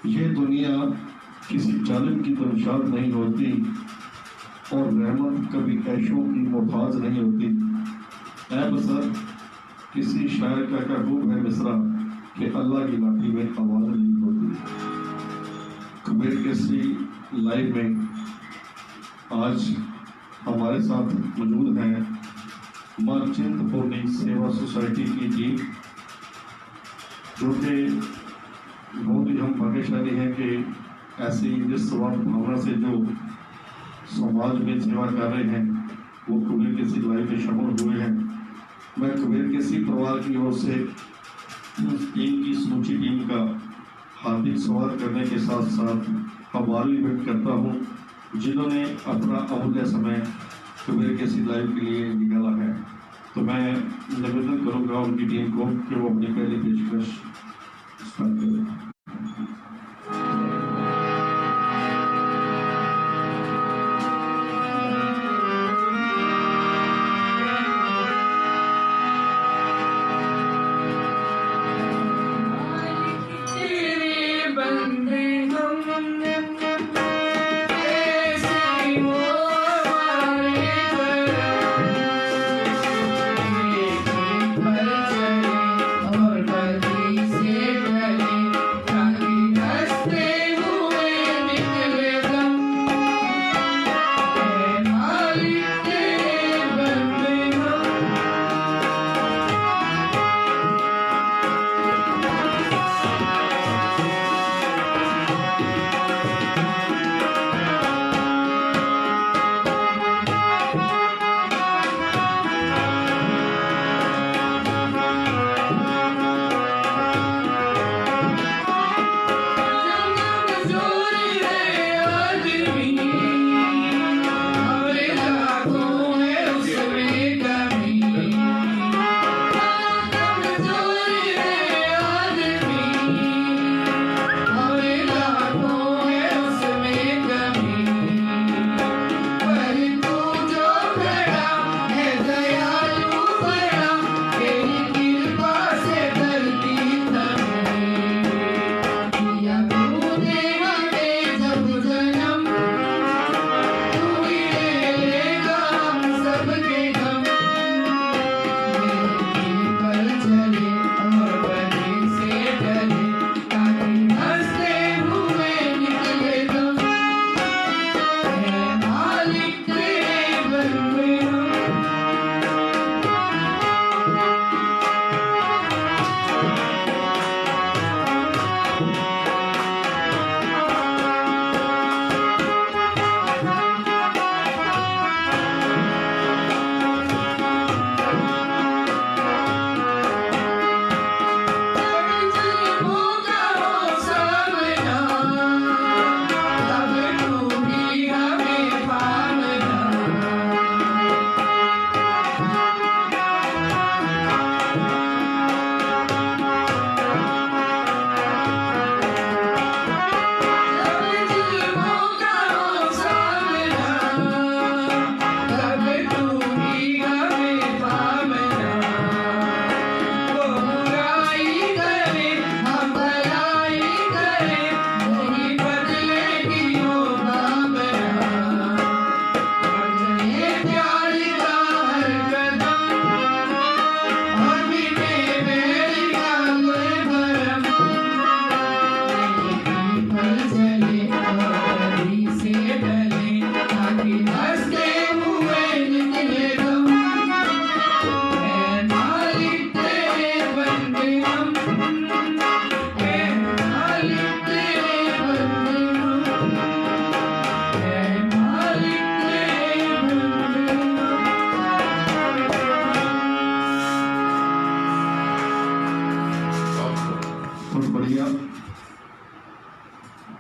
ये दुनिया किसी जालिम की तरफ नहीं होती और रहमत कभी ऐशों की मोहताज नहीं होती। ऐ बसर किसी शायर का क्या खूब है मिसरा कि अल्लाह की लाठी में आवाज़ नहीं होती। कबीर केसरी लाइव में आज हमारे साथ मौजूद हैं मां चिंतपूर्णी सेवा सोसाइटी की टीम, जो कि बहुत ही हम भाग्यशाली हैं कि ऐसी निस्वार्थ भावना से जो समाज में सेवा कर रहे हैं वो कबीर केसरी लाइव में शामिल हुए हैं। मैं कबीर केसरी परिवार की ओर से टीम की समूची टीम का हार्दिक स्वागत करने के साथ साथ आभार भी व्यक्त करता हूँ जिन्होंने अपना अमूल्य समय कबीर केसरी लाइव के लिए निकाला है। तो मैं निवेदन करूँगा उनकी टीम को कि वो अपनी पहली पेशकश स्टार्ट करें।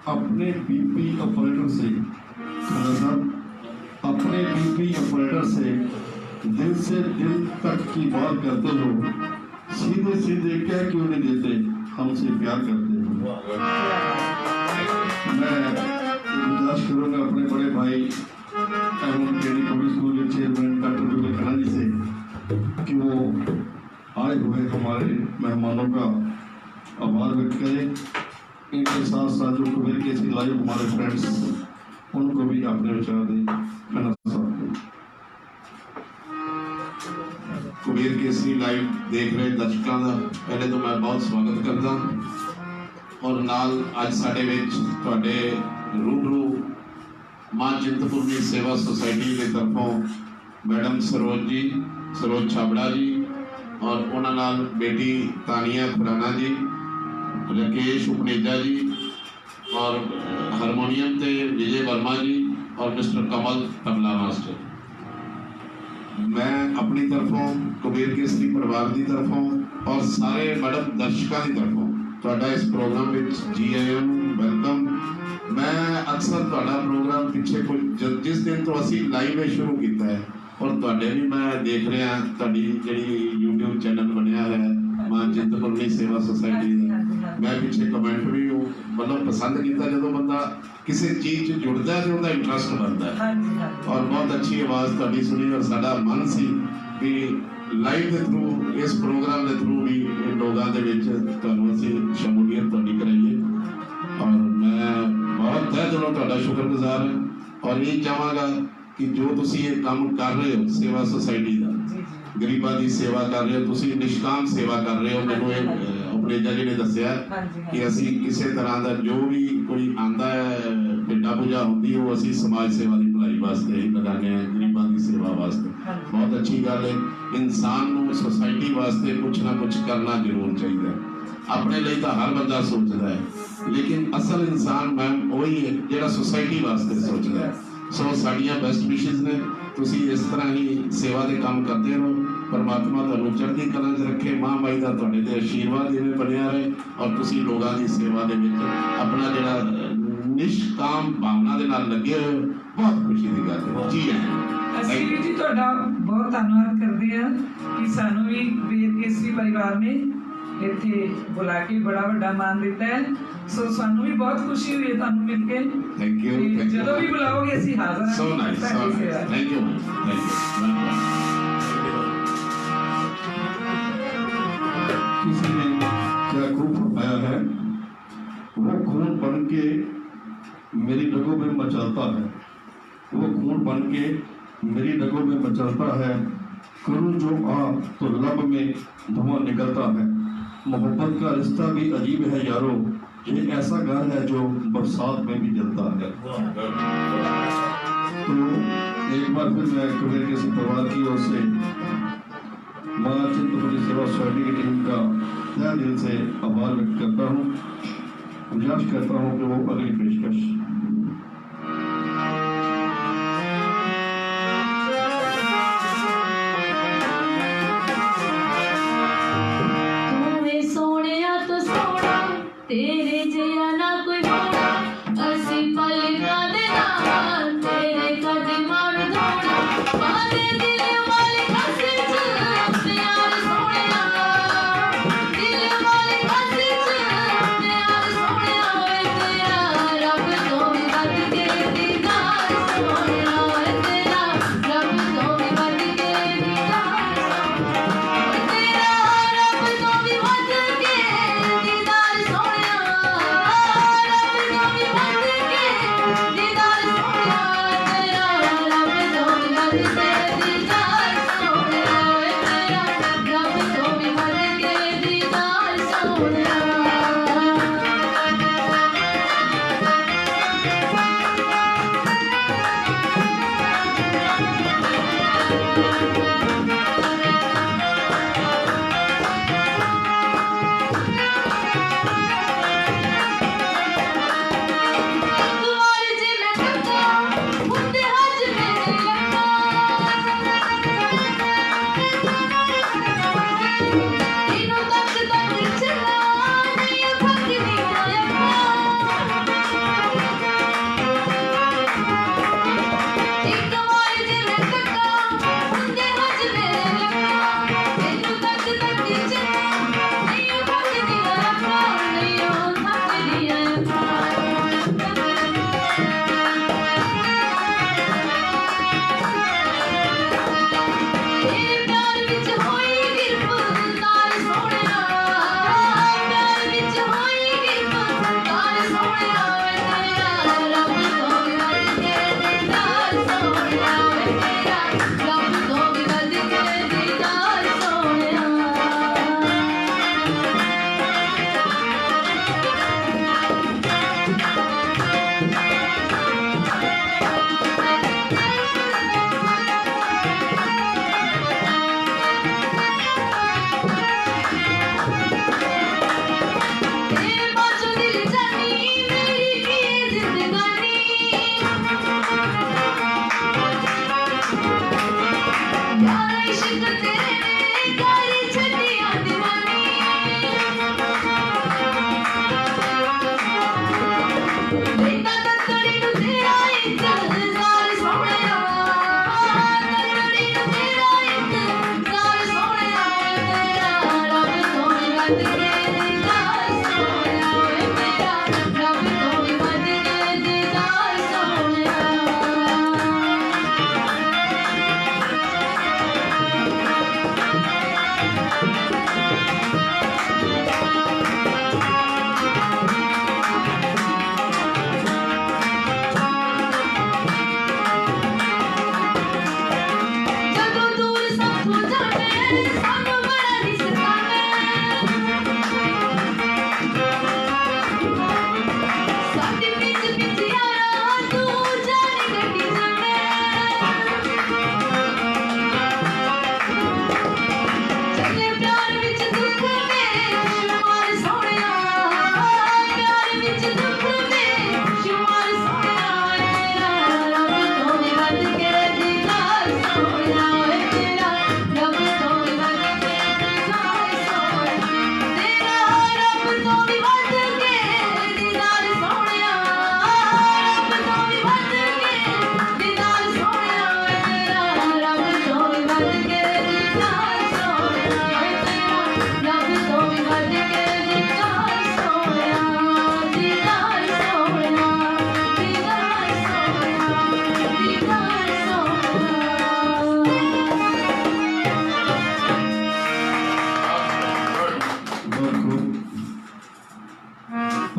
अपने बीपी ऑपरेटर से दिल तक की बात करते हो, सीधे क्या क्यों नहीं देते, हमसे प्यार करते हो। मैं गुजारिश करूँगा अपने बड़े भाई एवं पब्लिक स्कूल के चेयरमैन डॉक्टर विवेक खन्ना जी से कि वो आए हुए हमारे मेहमानों का आभार व्यक्त करें इनके साथ साथ जो कबीर केसरी लाइव हमारे फ्रेंड्स, उनको भी अपने विचार दें। कबीर केसरी लाइव देख रहे दर्शकों का पहले तो मैं बहुत स्वागत करता और नाल अज साडे विच तुहाडे रूबरू मां चिंतपूर्णी सेवा सोसाइटी के तरफों मैडम सरोज छाबड़ा जी और उन्हां नाल बेटी तानिया खुराना जी, राकेश उपनेजा जी और हारमोनियम ते विजय वर्मा जी और मिस्टर कमल तबला मास्टर। मैं अपनी तरफों कबीर केसरी परिवार की तरफों और सारे मैडम दर्शकों की तरफों तुहाडा इस प्रोग्राम में जी आया वेलकम। मैं अक्सर तुहाडा प्रोग्राम पिछले कुछ जिस दिन तो असी लाइव शुरू किया है और तुहाडे भी मैं देख रहा तुहाडी जिहड़ी यूट्यूब चैनल बनया है मां चिंतपूर्णी सेवा सोसाइटी का। मैं पिछले कमेंट भी मतलब पसंद किया जो बंदा किसी चीज जुड़ता है तो उसका इंटरस्ट बनता है और बहुत अच्छी आवाज़ तुहाडी सुनी और साडा मन सी भी लाइव के थ्रू इस प्रोग्राम के थ्रू भी लोगों के तुहानूं असीं शमूलियत तुहाडी कराइए और मैं बहुत तहे दिलों तुहाडा शुक्रगुजार हाँ और ये चाहांगा कि जो तुसीं ये काम कर रहे हो सेवा सोसाइटी का गरीबों की सेवा कर रहे हो, तुसीं निष्काम सेवा कर रहे हो। मैनूं उपनेजा जी ने दस्सिया कि असी किसी तरह का जो भी कोई आंदा है भेटा पूजा होती है वो असी समाज सेवा की भलाई वास्ते ही लगाने हैं, गरीबों की सेवा वास्ते। बहुत अच्छी गल है। इंसान को सोसाइटी वास्ते कुछ ना कुछ करना जरूर चाहिए। अपने लिए तो हर बंदा सोचता है लेकिन असल इंसान मैम वही है जो सोसाइटी वास्ते सोचता है। सो साड़ियाँ बेस्ट विशेज ने तुसी इस तरह ही सेवा के काम करते रहो। परमात्मा तुहानूं चढ़दी कला च रखे, मां बाई का तुहाडे ते आशीर्वाद इवें बनिया रहे और तुसी लोगों की सेवा दे विच अपना जिहड़ा निष्काम भावना दे नाल लगे हो, बहुत खुशी की गल है। जी हाँ, ਅਸੀਂ ਵੀ ਜੀ ਤੁਹਾਡਾ ਬਹੁਤ ਧੰਨਵਾਦ ਕਰਦੇ ਹਾਂ ਕਿ ਸਾਨੂੰ ਵੀ ਕਬੀਰ ਕੇਸਰੀ ਪਰਿਵਾਰ ਨੇ ਇੱਥੇ ਬੁਲਾ ਕੇ ਬੜਾ ਵੱਡਾ ਮਾਣ ਦਿੱਤਾ ਹੈ। ਸੋ ਸਾਨੂੰ ਵੀ ਬਹੁਤ ਖੁਸ਼ੀ ਹੋਈ ਹੈ ਤੁਹਾਨੂੰ ਮਿਲ ਕੇ। Thank you. ਜਦੋਂ ਵੀ ਬੁਲਾਓਗੇ ਅਸੀਂ ਹਾਜ਼ਰ ਹਾਂ। So nice, so nice. Thank you, thank you. किसी ने क्या खूब फरमाया है, वो खून बन के मेरी रगों में मचलता है, वो खून बन के मेरी रगों में मचलता है, करूं जो आ तो लब में धुआं निकलता है। मोहब्बत का रिश्ता भी अजीब है यारो, ये ऐसा घर है जो बरसात में भी जलता है। तो एक बार फिर मैं कबीर केसरी परिवार की ओर से मां चिंतपूर्णी सेवा सोसाइटी की टीम का तहे दिल से आभार व्यक्त करता हूँ। गुजारिश करता हूँ कि वो अगली पेशकश तेरे जिया ना कोई होना, असी पलका दे नाल तेरे कदमां नूं धोना, मारे दिल वाले हसी च प्यार सोहणिया, दिल वाले हसी च प्यार सोहणिया, वे तेरा रब तो भी वध के दीदार सोहणिया, वे तेरा रब तो भी वध के दीदार सोहणिया, तेरा रब तो भी वध के दीदार सोहणिया।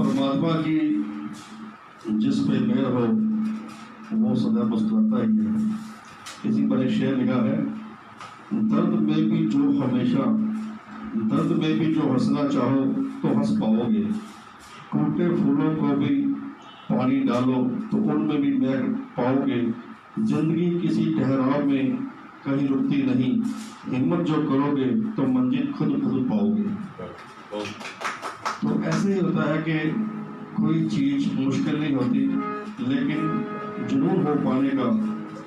परमात्मा की जिस पे मेहर हो वो सदा मुस्कुराता ही है। किसी पर एक शेर लिखा है, दर्द में भी जो हंसना चाहो तो हंस पाओगे, टूटे फूलों को भी पानी डालो तो उनमें भी महक पाओगे। जिंदगी किसी ठहराव में कहीं रुकती नहीं, हिम्मत जो करोगे तो मंजिल खुद पाओगे। तो ऐसे ही होता है कि कोई चीज मुश्किल नहीं होती, लेकिन जुनून हो पाने का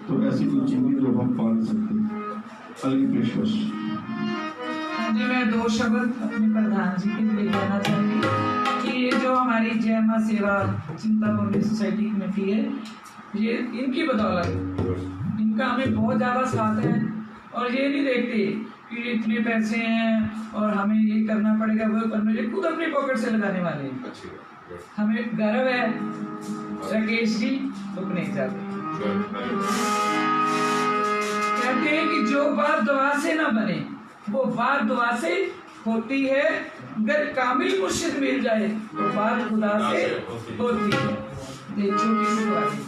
तो ऐसी कोई चीज जो हम पा नहीं सकते। अलगी पेशकश। हाँ जी, मैं 2 शब्द अपने प्रधान जी के लिए कहना चाहूँगी कि ये जो हमारी जय मां सेवा चिंतामणि सोसाइटी कमेटी है, ये इनकी बदौलत, इनका हमें बहुत ज़्यादा साथ है। और ये नहीं देखते कि इतने पैसे हैं और हमें ये करना पड़ेगा, वो करना, ये खुद अपनी पॉकेट से लगाने वाले हैं। हमें गर्व है राकेश जी उपनेजा पे। कहते हैं कि जो बात दुआ से ना बने वो बात दुआ से होती है, अगर कामिल मुर्शिद मिल जाए तो बात खुदा से होती है। ये छोटी सी बात है।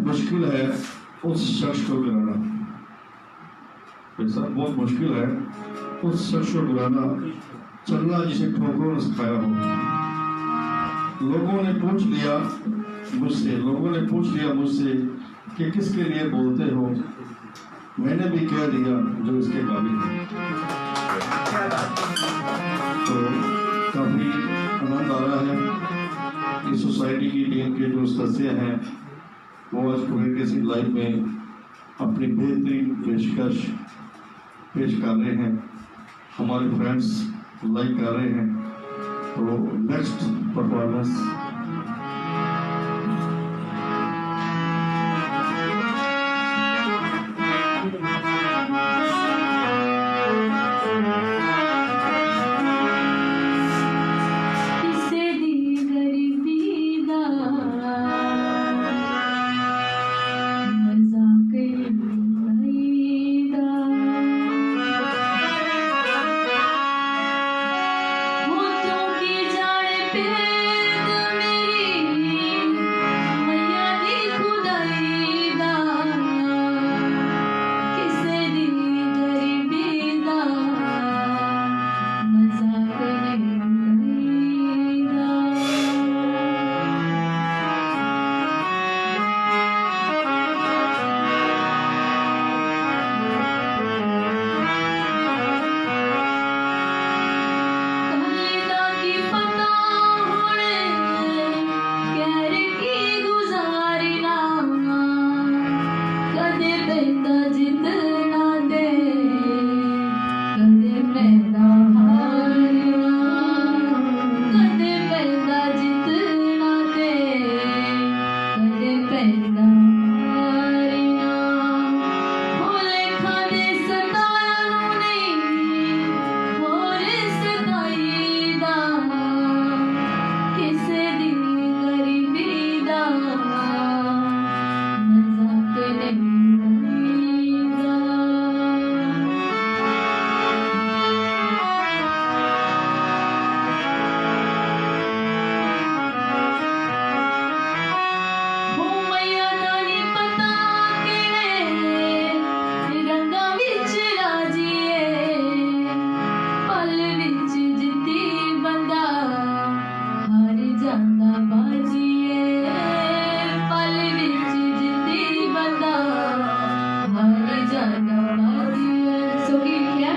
मुश्किल है उस शख्स को गिराना, बहुत मुश्किल है उस शख्स को बुलाना, चलना जिसे ठोकरों ने सिखाया हो। लोगों ने पूछ लिया मुझसे कि किसके लिए बोलते हो। मैंने भी कह दिया जो इसके काबिल है। तो काफी आनंद आ रहा है। इस सोसाइटी की टीम के जो सदस्य हैं वो आज कमेटी से लाइव में अपनी बेहतरीन पेशकश पेश कर रहे हैं। हमारे फ्रेंड्स लाइक कर रहे हैं। तो नेक्स्ट परफॉर्मेंस किसे दी गरीबी दा मजाक लुटाई दा हो तू की जाने पेद मेरी मैया दी खुदाई दा किसे दी गरीबी दा मजाक लुटाई दा कल्ले की पता होने कैर की गुजारिना कदे पैदा जितना दे कदे पैदा हारना कदे पैदा जितना दे कदे पैदा हारना भोले खाने सताया नहीं और सताई दा किसे दी गरीबी दा मजाक नहीं दा हो मैया दा नी पता किहड़े रंगां विच राजीए पल विच जित्ती बंदा हार जांदा बाजीए पल विच जित्ती बंदा हार जांदा बाजीए सो की लिखिया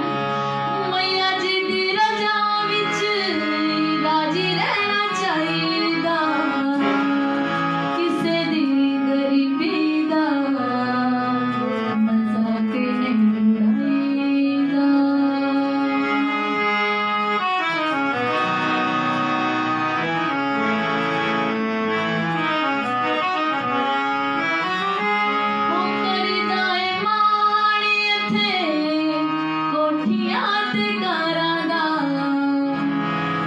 मैया जी दी रजा विच राजी रहना चाहिदा किसे दी गरीबी दा मजाक नहीं उड़ाईदा हो करदा ए माणी इत्थे कोठियां ते घरां दा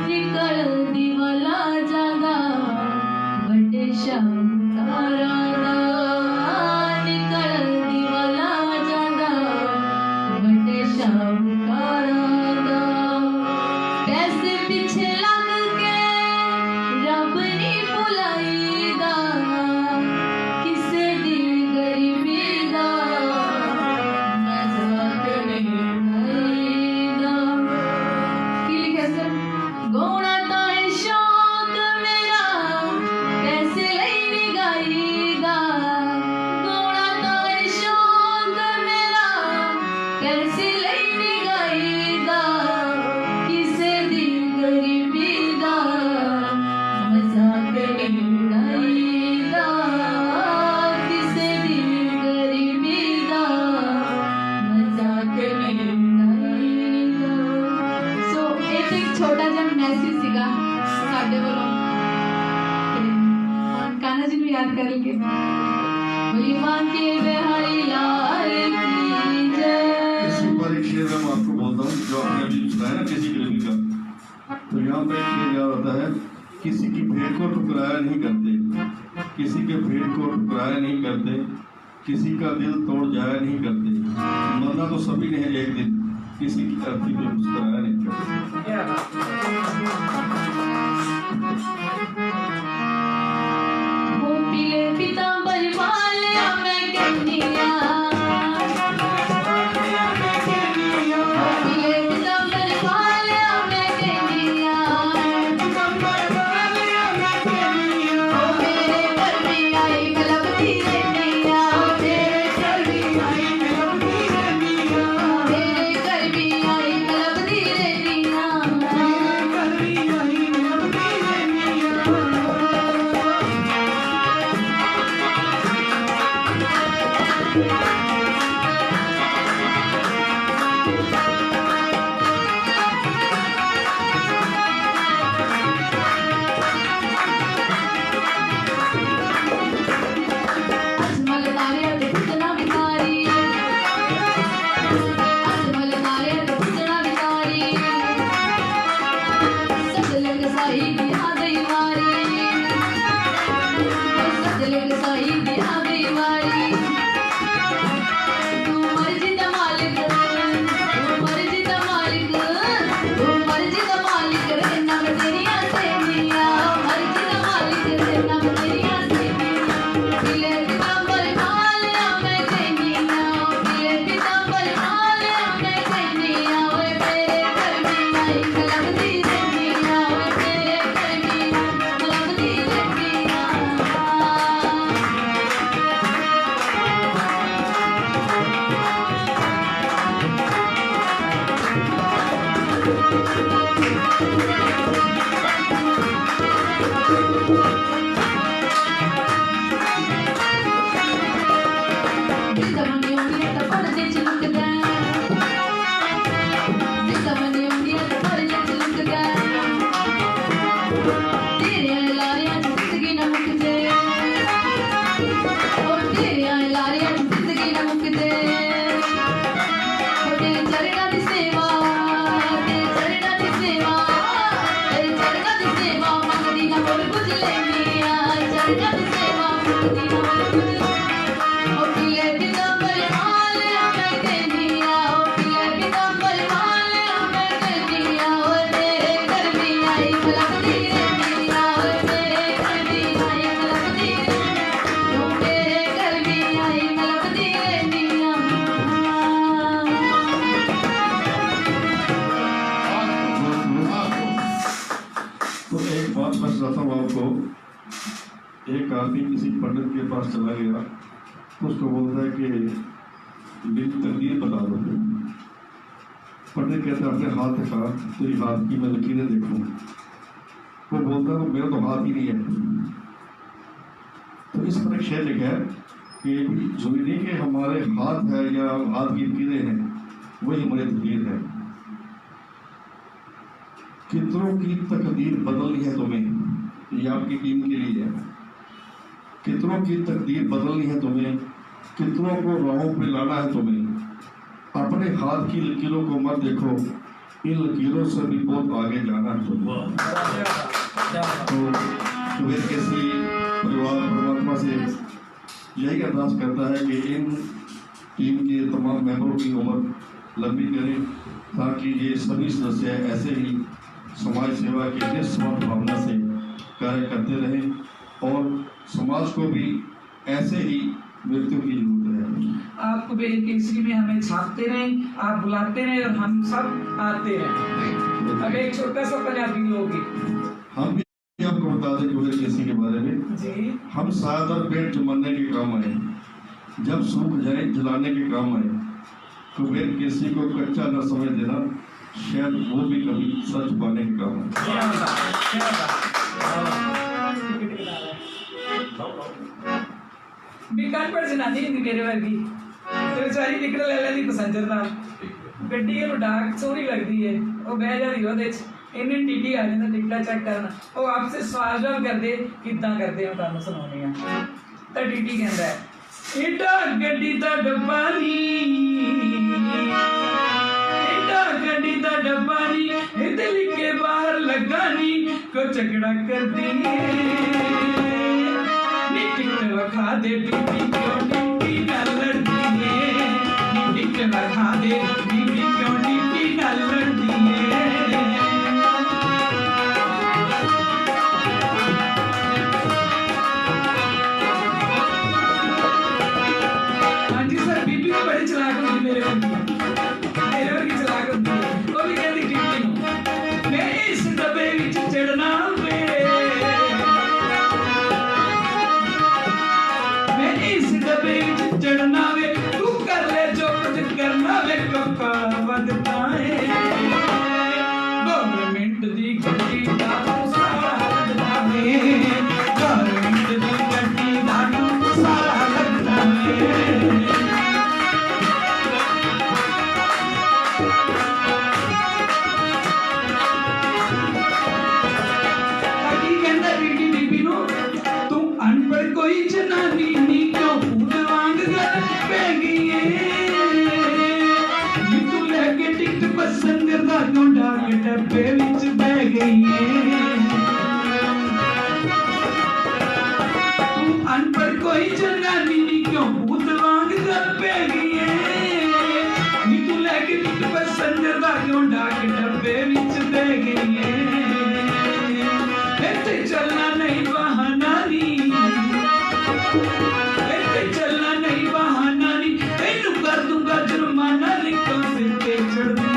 निकलदी वाला जादा ਵੱਡੇ ਸ਼ਾਹਕਾਰਾਂ ਦਾ ਨਿਕਲਦੀ ਵਾਲਾ ਜਾਂਦਾ ਵੱਡੇ ਸ਼ਾਹਕਾਰਾਂ ਦਾ ਪੈਸੇ ਪਿੱਛੇ ਲੱਗ ਕੇ ਰੱਬ ਨਹੀਂ ਭੁਲਾਈਦਾ ਕਿਸੇ ਦੀ ਗਰੀਬੀ ਦਾ ਮਜ਼ਾਕ ਨਹੀਂ ਉਡਾਈਦਾ ਕੀ ਲਿਖਿਆ ਸਰ ਗਾਉਣਾ ਤਾਂ ਇਹ ਸ਼ੌਕ ਮੇਰਾ कैसे नहीं गाईदा गौड़ा तार शौक मेरा कैसे नहीं गाईदा किसे दी गरीबी दा मजाक नहीं उड़ाईदा किसे दी गरीबी दा मजाक नहीं उड़ाईदा सो ਇਹ ਇੱਕ ਛੋਟਾ ਜਿਹਾ ਮੈਸੇਜ ਸੀਗਾ ਸਾਡੇ ਵੱਲੋਂ कान्हा जी को याद करेंगे बोली मां के बिहारी लाल की जय। इसी पर एक शेर मैं आपको बोलता हूँ जो आपने अभी सुनाया ना किसी गरीबी का। तो यहाँ पर एक शेर याद आता है, किसी की भेंट को ठुकराया नहीं करते, किसी के भेंट को ठुकराया नहीं करते, किसी का दिल तोड़ जाया नहीं करते। मरना तो सभी ने है एक दिन, किसी की अर्थी पे मुस्कुराया नहीं करते। वो पीले पीतांबर वालिया मैं कहनिया पीले पीतांबर तो एक बात मैं सुनाता हूँ आपको। एक आदमी किसी पंडित के पास चला गया तो उसको बोलता है कि मेरी तकदीर बता दो। पंडित कहता है अपने हाथ दिखा, तेरी हाथ की मैं लकीरें देखूं। वो बोलता है मेरा तो हाथ ही नहीं है। तो इस पर एक शेर लिखा है कि जरूरी नहीं कि हमारे हाथ है या हाथ की लकीरें हैं वही हमारी तकदीर है। कितनों की तकदीर बदलनी है तुम्हें, ये आपकी टीम के लिए है। कितनों की तकदीर बदलनी है तुम्हें, कितनों को राहों पे लाना है तुम्हें। अपने हाथ की लकीरों को मत देखो, इन लकीरों से भी बहुत आगे जाना है तुम्हें। तो कबीर केसरी परिवार परमात्मा से यही अरदास करता है कि इन टीम के तमाम मेंबरों की उम्र लंबी करें, ताकि ये सभी सदस्य ऐसे ही समाज सेवा की निस्वार्थ भावना से कार्य करते रहें और समाज को भी ऐसे ही व्यक्तियों की जरूरत है। आप कबीर केसरी में हमें छापते रहें, आप बुलाते रहें और हम सब आते रहें। अब एक छोटा सा पंजाबी लोकगीत हम भी आपको बता दें कबीर केसरी के बारे में जी। हम सादर पेट जमाने के काम आए, जब सूख जाए जलाने के काम आए। कबीर केसरी को कच्चा न समझ देना, शायद वो भी कभी सच पाने के काम है। बिकान पर जनानी नहीं मेरे वर्गी तो बेचारी निकल ले लेती पैसेंजर ना गड्डी ਨੂੰ डाक सोहनी लगती है वो बह जाती ਉਹਦੇ ਚ ਇੰਨੇ ਟੀਟੀ ਆ ਜਾਂਦਾ ਟਿਕਟਾਂ ਚੈੱਕ ਕਰਨ ਉਹ ਆਪਸੇ ਸਵਾਲ ਜਵਾਬ ਕਰਦੇ ਕਿੱਦਾਂ ਕਰਦੇ ਹੋ ਤੁਹਾਨੂੰ ਸੁਣਾਉਣੇ ਆ ਤਾਂ ਟੀਟੀ ਕਹਿੰਦਾ ਏਡਾ ਗੱਡੀ ਦਾ ਡੱਬਾ ਨਹੀਂ ਏਡਾ ਗੱਡੀ ਦਾ ਡੱਬਾ ਨਹੀਂ ਇਹ ਦਿਲ ਕੇ ਬਾਹਰ ਲੱਗਾ ਨਹੀਂ ਕੋ ਝਗੜਾ ਕਰਦੀ टिकट रखा दे बीबी क्यों नीति न लड़ती है, टिकट रखा दे बीबी क्यों नीति न लड़ती है। हाँ जी सर, बीबी तो बड़ी चलाक होती मेरे वर्गी चलाक होती है। वो भी कहती टिकटी नूं मैं इस डब्बे विच चढ़ना चढ़ना वे तू कर ले जो कुछ करना वे कपा वदता है गवर्नमेंट दी गड्डी दा सारा लगदा है गवर्नमेंट दी गड्डी दा सारा लगदा है ताकि कहंदा बीटी बीबी नु तू अनपढ़ कोई जनानी नी क्यों डब्बे विच बह गई तू अनपढ़ कोई जनानी नी क्यों भूत वांग कर पे गई नी तू लेके टिकट पैसेंजर दा क्यों डाक डब्बे विच बह गई इत्थे चलना नहीं बहाना नी इत्थे चलना नहीं बहाना नी तेनू कर दूंगा जुर्माना लिखो सिर पे चढ़ दी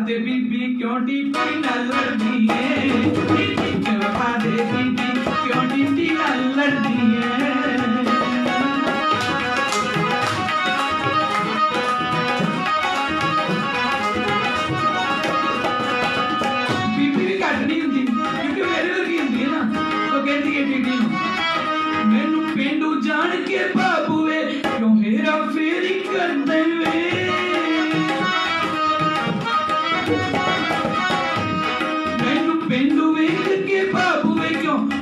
दे बीबी क्यों टीटी न लड़ती है वफा दे बीबी क्यों टीटी न लड़ती है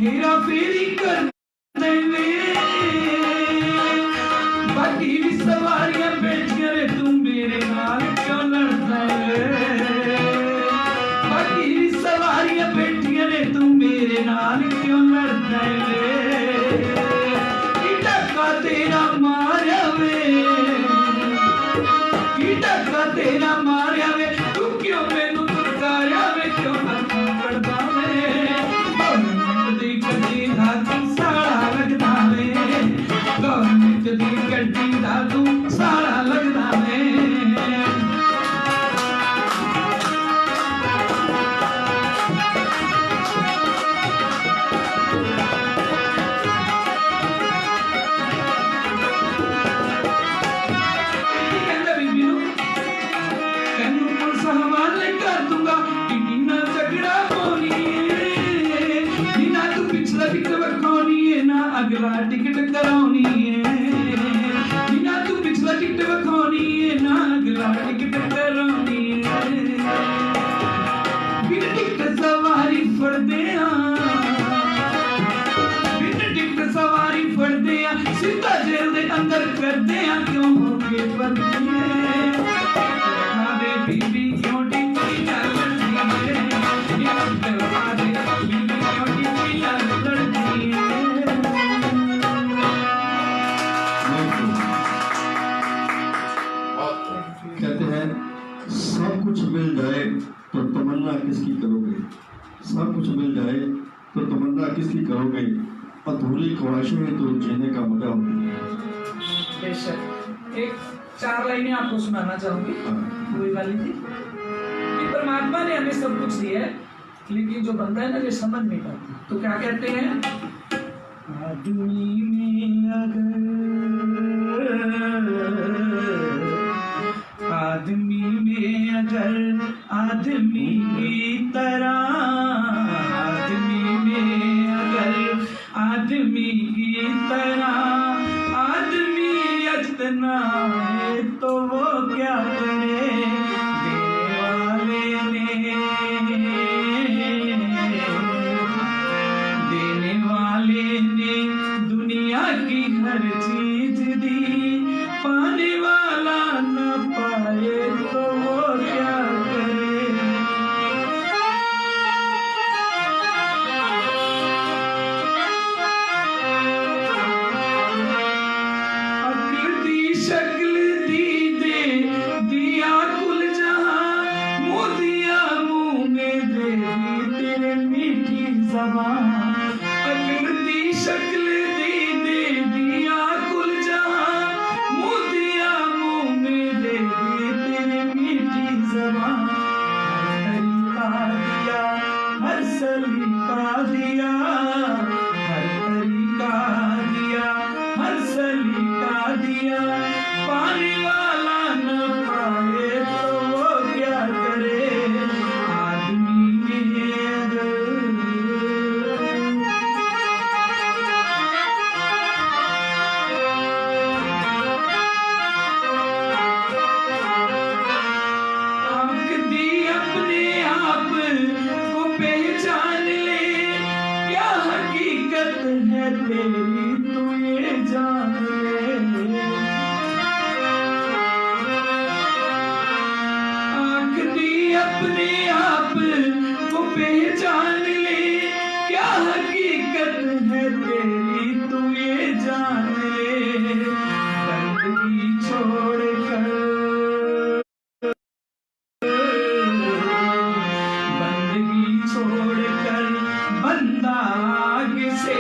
हेरा फेरी कर देवे बाकी भी सवारियां बैठियां रे तू मेरे नाल क्यों लड़दा है बाकी भी सवारियां बैठियां रे तू मेरे नाल क्यों लड़दा है की टक्का तेरा मारिया वे की टक्का तेरा मारिया वे तू क्यों मैनू दुरकारिया वे क्यों हथ पड़दा वे दी गड्डी दा तू साड़ा लगदा वे गवर्नमेंट दी गड्डी दा तू साड़ा लगदा वे कहंदा बीबी नू तैनू पुलिस हवाले कर दूंगा कि ना झगड़ा होनी है नी ना तू पिछला टिकट वखानी है ना अगला टिकट कराउनी है नी ना तू पिछला टिकट वखानी है ना अगला टिकट कराउनी है बिन टिकट सवारी फड़दे बिन टिकट सवारी फड़दे सीधा जेल दे अंदर करदे क्यों हो के बंदी दे बीबी क्यों टिकटी ना लड़दी है दे बीबी क्यों टिकटी ना लड़दी है और कहते हैं सब कुछ मिल जाए तो तमन्ना किसकी करोगे सब कुछ मिल जाए तो तमन्ना किसकी करोगे अधूरी ख्वाहिशें तो जीने का मजा होती है बेशक एक 4 लाइनें आपको सुनाना चाहूंगी वही वाली थी कि परमात्मा ने हमें सब कुछ दिया है लेकिन जो बंदा है ना ये समझ नहीं पाता तो क्या कहते हैं आदमी में अगर आदमी की तरह आदमी में अगर आदमी की तरह आदमी इतना है तो वो क्या करे देने वाले ने दुनिया की हर चीज दी पाने वाला न पाए तो वो क्या करे शक्ल दी दे दिया कुल जहां मोदिया मुंह में दे दी तेरे मीठी ज़बान अकल दी शक्ल दी दे दिया कुल जहां मोदिया मुंह में दे दी तेरे मीठी ज़बान हर सलीका दिया हर तरीका दिया हर सलीका दिया पाने वाला न पाए तो वो क्या करे आदमी आंख दी अपने आप को पहचान ले क्या हकीकत है तेरी तू ये जान ले आंख दी अपने आप को पहचान ले क्या हकीकत है तेरी तू ये जान ले बंदगी छोड़ कर बंदगी छोड़ कर बंदा आग से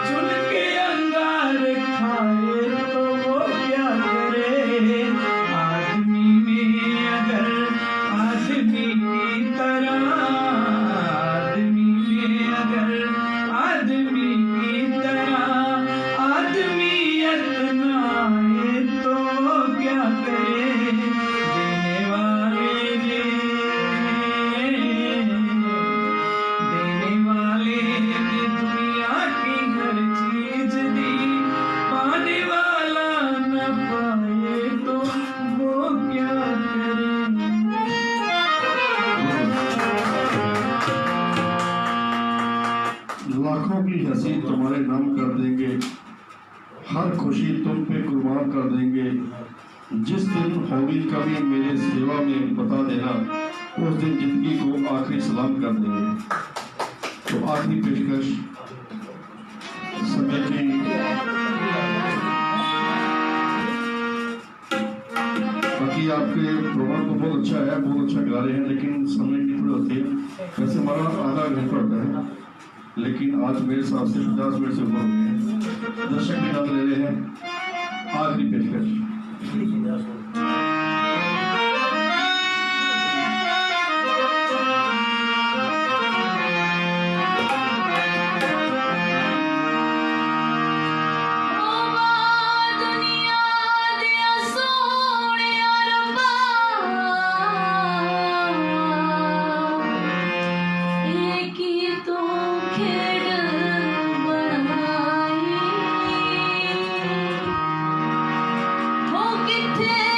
चुन के अंगार खाए तो वो क्या करे आदमी में अगर आदमी की तरह आदमी में अगर सलाम कर देंगे। जिस दिन होगी कभी मेरे सेवा में बता देना, उस दिन जिंदगी को आखिरी सलाम कर देंगे। तो आखिरी पेशकश समय की बाकी आपके प्रोग्राम तो बहुत अच्छा है, बहुत अच्छा गा रहे हैं, लेकिन समय की थोड़ी होती है। वैसे हमारा आधा घंटा होता है, लेकिन आज मेरे हिसाब से 50 मिनट से ऊपर हो गए हैं। दर्शक भी याद ले रहे हैं। आखिरी पेशकश किथे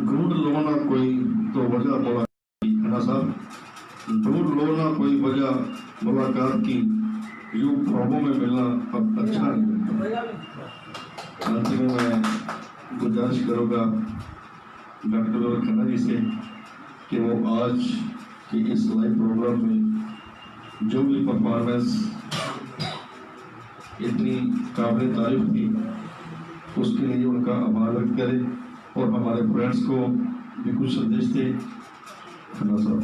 ढूंढ लो ना कोई तो वजह मुलाकात की, है ना साहब, ढूंढ लो ना कोई वजह मुलाकात की, यूं ख्वाबों में मिलना अब अच्छा नहीं लगता। अंत में मैं गुजारिश करूँगा डॉक्टर खन्ना जी से कि वो आज के इस लाइव प्रोग्राम में जो भी परफॉर्मेंस इतनी काबिल तारीफ थी उसके लिए उनका आभार व्यक्त करें और हमारे फ्रेंड्स को भी कुछ संदेश दें। खन्ना साहब।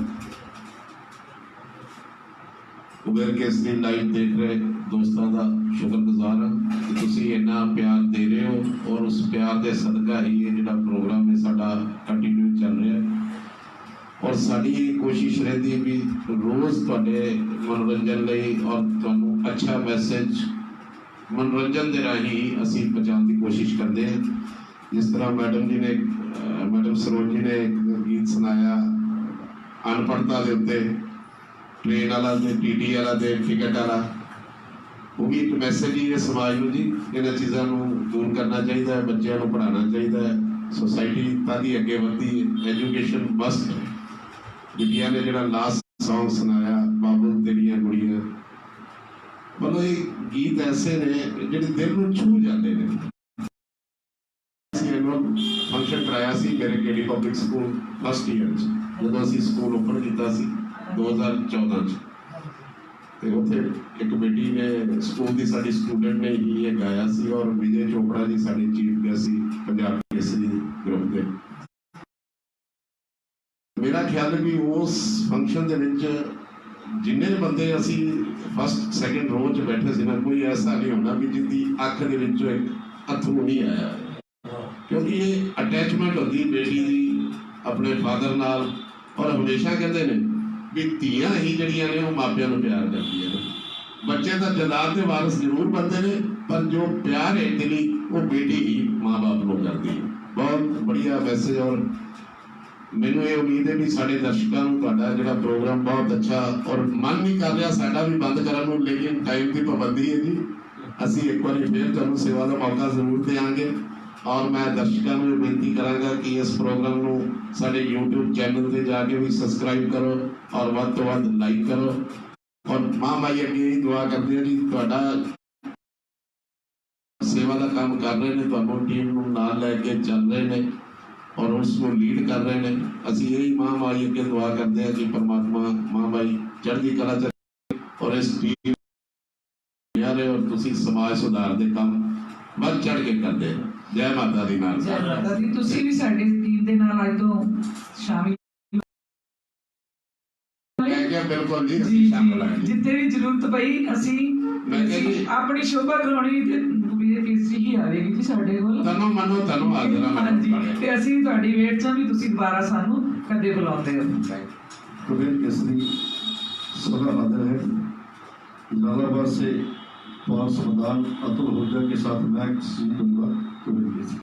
उबेर केसरी लाइव देख रहे दोस्तों का शुक्रगुजार हाँ कि तुसी इन्ना प्यार दे रहे हो और उस प्यार के सदका ही ये जो प्रोग्राम है साडा कंटिन्यू चल रहा है और साड़ी कोशिश रहती है भी रोज़ तुहाडे मनोरंजन लई और तुहानू अच्छा मैसेज मनोरंजन के राही असी पहुँचाने की कोशिश करते हैं। जिस तरह मैडम सरोज जी ने एक गीत सुनाया अनपढ़ता के उत्ते ट्रेन वाला टीटी वाला टिकट वाला, वो भी एक मैसेज ही है समाज में जी। इन्होंने चीज़ों को दूर करना चाहिए, बच्चों को पढ़ाना चाहिए, सोसाइटी ताकि अगे बढ़ती है। Education must. बिटिया ने जो लास्ट सॉन्ग सुनाया बाबू तेरिया गुड़िया, मतलब ये गीत ऐसे ने जो दिल को छू जाते हैं। फंक्शन कराया मेरे KD public school first year जो असी स्कूल ओपन किया 2014 तो उत्थे एक बेटी ने स्कूल की साडी स्टूडेंट ने ही ये गाया सी और विजय चोपड़ा जी साडी चीफ गेस्ट सी पंजाब केसरी ग्रुप के। मेरा ख्याल है कि उस फंक्शन के जिन्ने बंदे असी फस्ट सैकेंड रो च बैठे सी ना, कोई ऐसा नहीं होना कि जिंदी अख के विचों एक अथरू नहीं आया, क्योंकि ये अटैचमेंट होती बेटी की अपने फादर नाल। और हमेशा कहते हैं भी धीयां ही जड़ियां ने वो मापियां को प्यार करदियां ने। बच्चे तो जलाद के वारस जरूर बनते हैं पर जो प्यार है दिली वो बेटी ही माँ बाप को करती है। बहुत बढ़िया मैसेज और मैनू ये उम्मीद है कि साढ़े दर्शकों को जो प्रोग्राम बहुत अच्छा और मन नहीं कर रहा साडा भी बंद करने, लेकिन टाइम की पाबंदी है जी। असी एक बार फिर तुहानू सेवा का मौका जरूर देंगे और मैं दर्शकों को बेनती करांगा कि इस प्रोग्राम को साडे यूट्यूब चैनल पर जाके भी सबसक्राइब करो और वध तो वध लाइक करो। और माँ माई अगे यही दुआ करते हैं कि तुहाडा सेवा का काम कर रहे हैं, तुहानू टीम को नाल लैके चल रहे हैं और उसको लीड कर रहे हैं। असी यही माँ माई अगे दुआ करते हैं कि परमात्मा माँ माई चढ़ती कला च और इस टीम और तुसी समाज सुधार के काम बढ़ चढ़ के करते हैं। जय माता दी नाल। जय माता दी। तुसी भी साडी टीम दे नाल अज तो शामिल बिल्कुल जी, जी शामिल है जिते भी जरूरत पई असी अपनी शोभा कराउणी ते उबेर केसरी ही आवेगी जी साडे कोल। तनो मनो तनो आदरा हां जी ते असी तुहाडी वेट च भी तुसी दोबारा सानू कदे बुलाਉਂਦੇ हो। उबेर केसरी सदा हाजिर है। जलालाबाद से पार्स मैदान अतुल हुज्जा के साथ मैं दूंगा।